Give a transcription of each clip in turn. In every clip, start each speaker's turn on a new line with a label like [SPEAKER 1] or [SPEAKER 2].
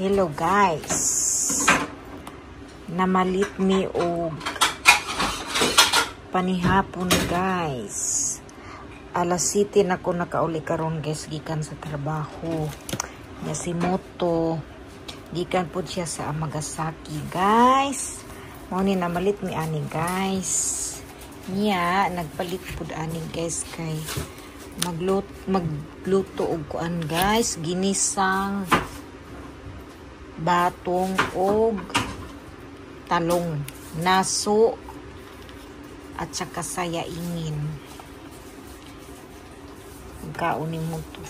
[SPEAKER 1] Hello guys. Namalit mi og panihapon guys. Alas 7 na ko nakauli karon guys gikan sa trabaho. Nya si Moto gikan pud siya sa Amagasaki guys. Mao ni namalit mi ani guys. Nya nagpalit pud ani guys kay magluto og kuan guys, ginisang batong og talong, naso at saka sayaingin. Kaunin mo to.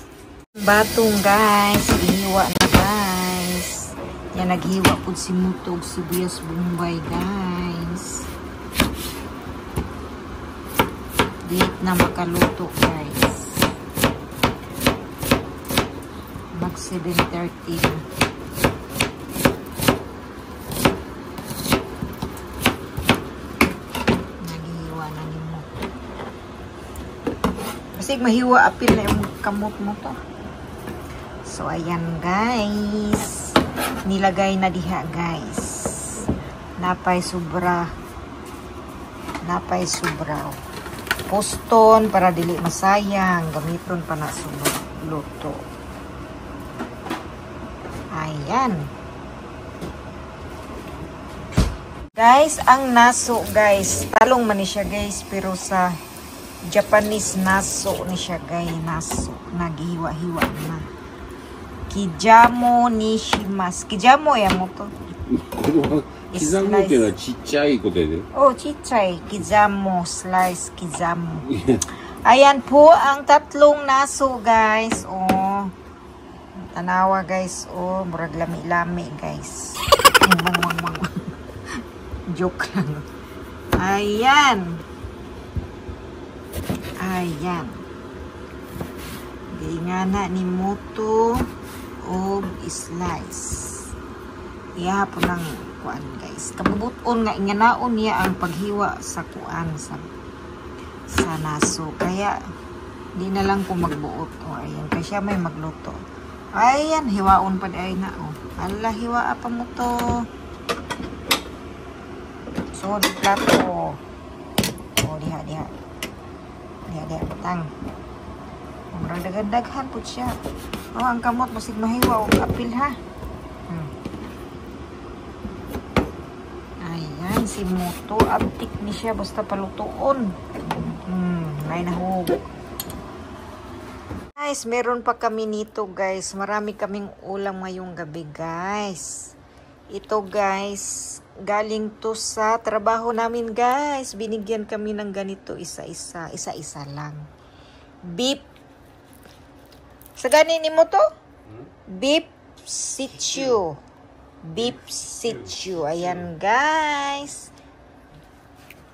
[SPEAKER 1] Batong guys, gihiwa na guys. Yan naghiwa pud si Moto og sibuyas bombay guys. Dito na makaluto guys. Mag 7:30 na. Kasi mahiwa apil na yung kamot mo to. So ayan guys, nilagay na diha guys. Napay sobra poston para dili masayang, gamiton pa na sa luto. Ayan guys, ang naso guys, talong man ni siya guys, pero sa Japanese naso ni siya guys, naso naghiwa-hiwa na. Kijamo nishimasu. Kijamo ya mo to.
[SPEAKER 2] Kijamoっていうのはちっちゃいことで。
[SPEAKER 1] Oh, chichay. Kijamo, slice, kijamo. Ayan po ang tatlong naso guys. Oh. Tanawa guys. Oh, murag lami-lami guys. Joke lang. Ayan. Ayan. Ingana ni Moto og slice. Iya po ng kuan guys. Kabubuton nga inganaon niya ang paghiwa sa kuan sa naso. Kaya di na lang ko magbuot. O ayan, kaya siya may magluto. Ayan, hiwaon pa ay na oh. Ala, hiwa pa mo to. So, di plato. Oh, diha. Diha, patang. Murang daghan-daghan po siya. Oh, ang kamot, masig mahiwa o apil ha. Ayan, si Moto. Abtik ni siya, basta palutoon. May nahog. Guys, meron pa kami nito guys. Marami kaming ulam ngayong gabi guys. Ito guys, galing to sa trabaho namin guys. Binigyan kami ng ganito isa-isa lang. Beef. Sa ganin mo to? Beef sitchu. Beef sitchu. Ayan guys.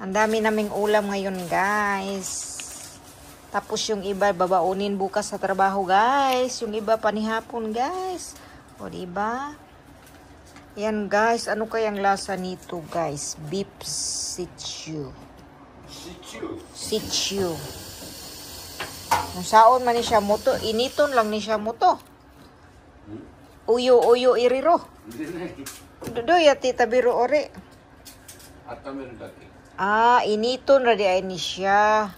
[SPEAKER 1] Ang dami naming ulam ngayon guys. Tapos yung iba babaunin bukas sa trabaho guys. Yung iba panihapon guys. O diba? Yan guys, ano kayang lasa nito guys? Beef sitchu. Sitchu. Kung saon man ni siya Moto, initon lang ni siya Moto. Uyo iriro. Dodo yati tabiro ore. Ah, initon ra di ay ni siya.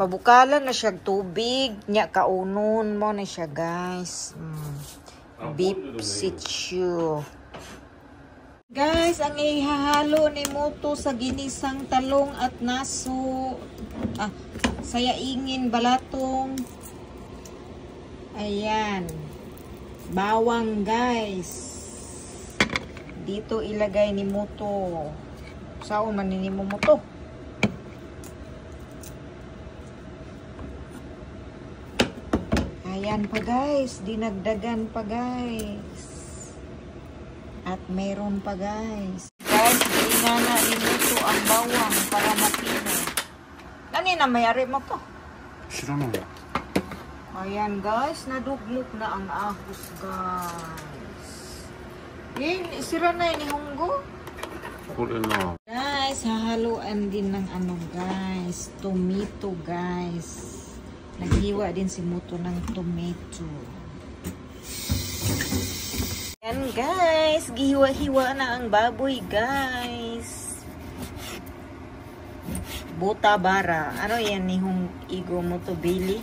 [SPEAKER 1] Pabukalan na siya tubig, nya kaunon mo na siya guys. Beef sitchu. Guys, ang ihahalo ni Moto sa ginisang talong at naso. Sayaingin, balatong. Ayan. Bawang guys. Dito ilagay ni Moto. Saan man ni Moto? Ayan pa guys, dinagdagan pa guys. At meron pa guys. Guys, inana ni Moto ang bawang para mapino. Kanina mayari mo to?
[SPEAKER 2] Sira mo.
[SPEAKER 1] Ayan guys, nadugmok na ang ahos guys. Sira na yun hunggo. Guys, hahaluan din ng ano guys, tomato guys. Naghiwa din si Moto ng tomato. Yan guys, gihiwa-hiwa na ang baboy guys. Botabara. Ano yan nihong igo mo to, Billy?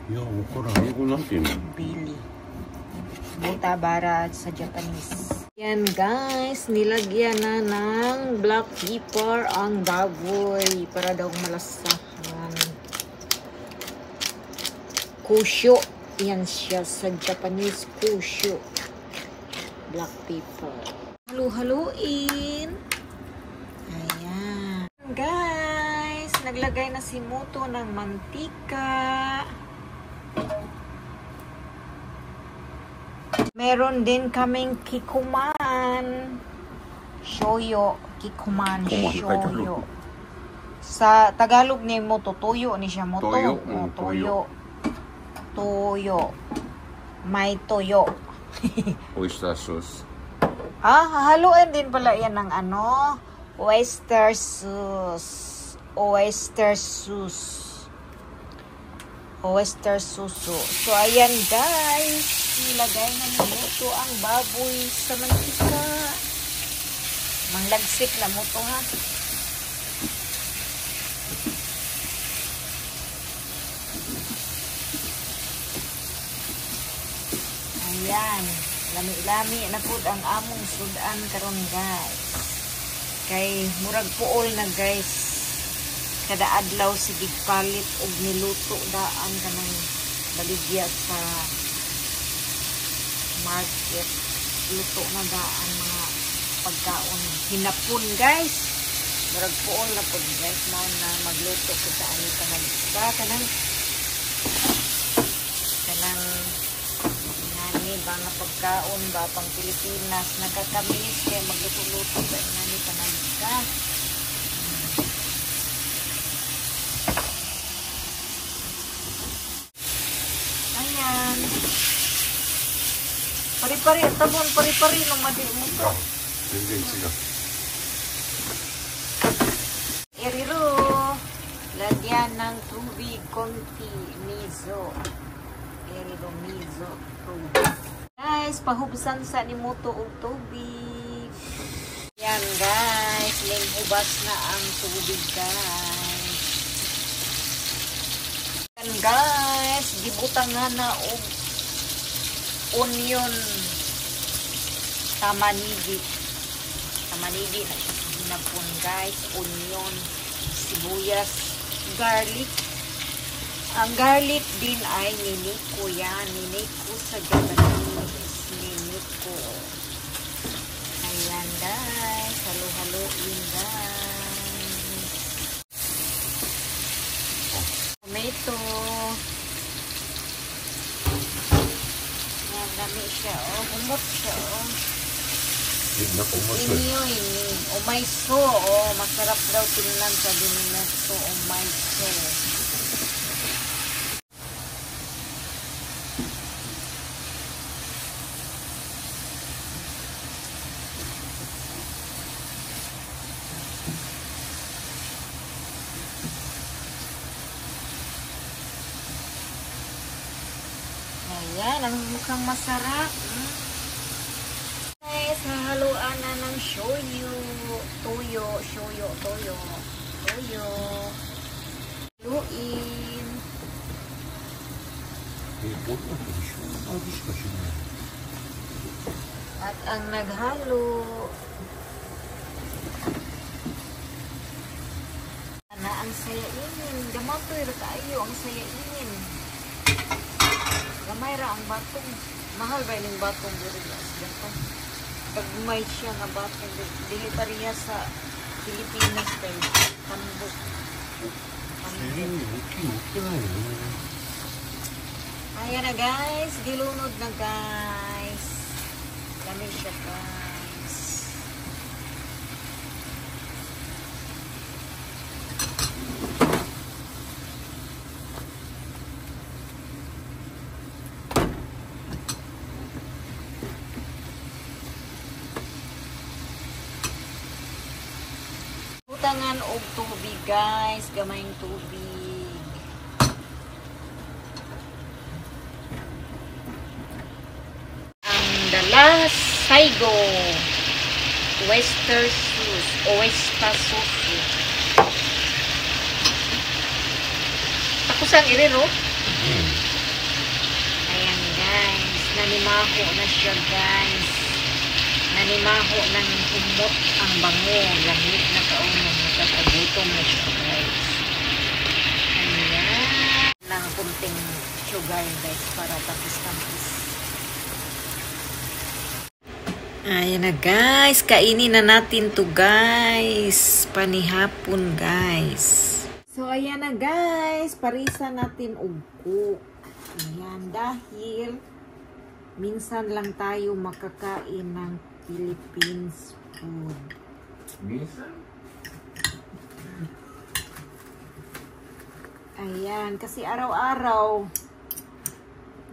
[SPEAKER 2] いや、わからん。英語なんて言うの？
[SPEAKER 1] Billy. Botabara sa Japanese. Yan guys, nilagyan na ng black pepper ang baboy para daw malasahan. Kusho. Yan siya sa Japanese, kusho. Black pepper. Halu-haluin. Ayan. Guys, naglagay na si Moto ng mantika. Meron din kaming kikuman. Shoyo. Kikuman. Shoyo. Sa Tagalog ni Moto, toyo ni siya Moto.
[SPEAKER 2] Toyo.
[SPEAKER 1] Oh, toyo. Toyo. May toyo.
[SPEAKER 2] Oyster sauce.
[SPEAKER 1] Hahaluin din pala yan ng ano? Oyster sauce. Oyster sauce. Oyster sauce. So, ayan guys. Nilagay na ni Moto ang baboy sa mantika. Manglagsik na Moto ha. Ayan. Lami-lami na po ang among sudan karon guys. Kay murag puol na guys. Kada adlaw sige palit og niluto daan kanang baligya sa market. Luto na daan mga pagkaon hinapon guys. Murag puol na po guys na magluto kita ani kanang kanang ni ba nga pagkaon ba pang Pilipinas nakakamiss kaya magluto-luto ba nga ni panagka. Ayan. Pari-pari at tabon, pari-pari nung madi mo to. Eriro. Lagyan ng tubig konti. Miso. Eriro miso. Guys, pahubsan sa ni Moto og tubig. Yan guys, hubas na ang tubig guys. Yan guys, gibutangan na og onion. Tamanigi. Tamanigi na hinapon guys, onion, sibuyas, garlic. Ang garlic din ay niniko yan. Niniko sa Japanese. Niniko. Ayan guys. Halo-haloin guys. Tomato. Ayan, dami siya. Oh, humot siya. Oh. Ini. Omayso. Oh, masarap daw tingnan sa dininato. Omayso. Ayan, ang mukhang masarap. Guys, hahaluan na ng shoyu. Toyo. Haluin. At ang naghalo. Na ang sayainin. Gamatoy ra tayo ang sayainin. Gamay ra ang batong. Mahal ba yung batong diri sa Japan? Pag may siya nga batong dili pariya sa Pilipinas kay tambok. Ayan na guys, gilunod na guys. Kami siya guys. Butangan og tubig guys, gamayng tubig. Ang the last Saigo. Oyster sauce. Oyster sauce. Tapos ang irero. Ayan guys. Nanimaho na siya guys. Nanimaho ng humot ang bango. Lamit na kaunang nakakagutom na siya guys. Ayan. Nang kunting sugar guys para tapis-tapis. Ayan na guys. Kainin na natin to guys. Panihapon guys. So ayan na guys. Parisa natin ugo. Ayan dahil minsan lang tayo makakain ng Philippines food.
[SPEAKER 2] Minsan?
[SPEAKER 1] Ayan, kasi araw-araw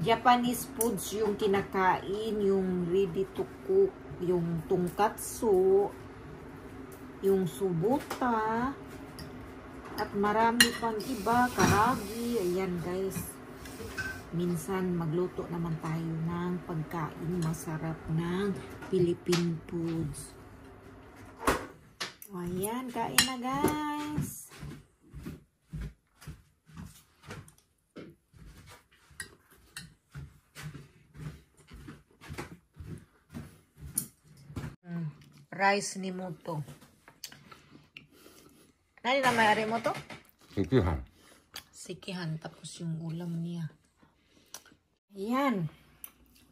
[SPEAKER 1] Japanese foods yung kinakain, yung ready to cook, yung tonkatsu, yung subuta, at marami pang iba, karagi. Ayan guys, minsan magluto naman tayo ng pagkain masarap ng Philippine foods. Ayan, kain na guys. Rice ni Moto. Nani na may mo to?
[SPEAKER 2] Sikihan.
[SPEAKER 1] Sikihan, tapos yung ulam niya. Ayan.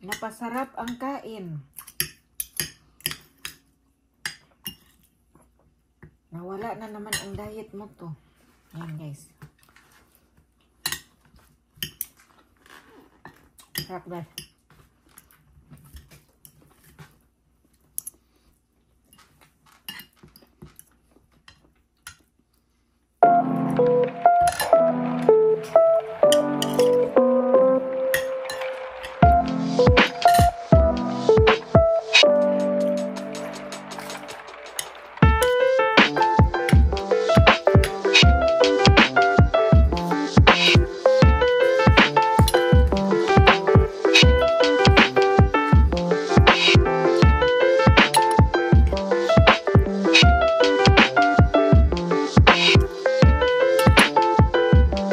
[SPEAKER 1] Napasarap ang kain. Nawala na naman ang diet mo to. Ayan guys. Sarap guys.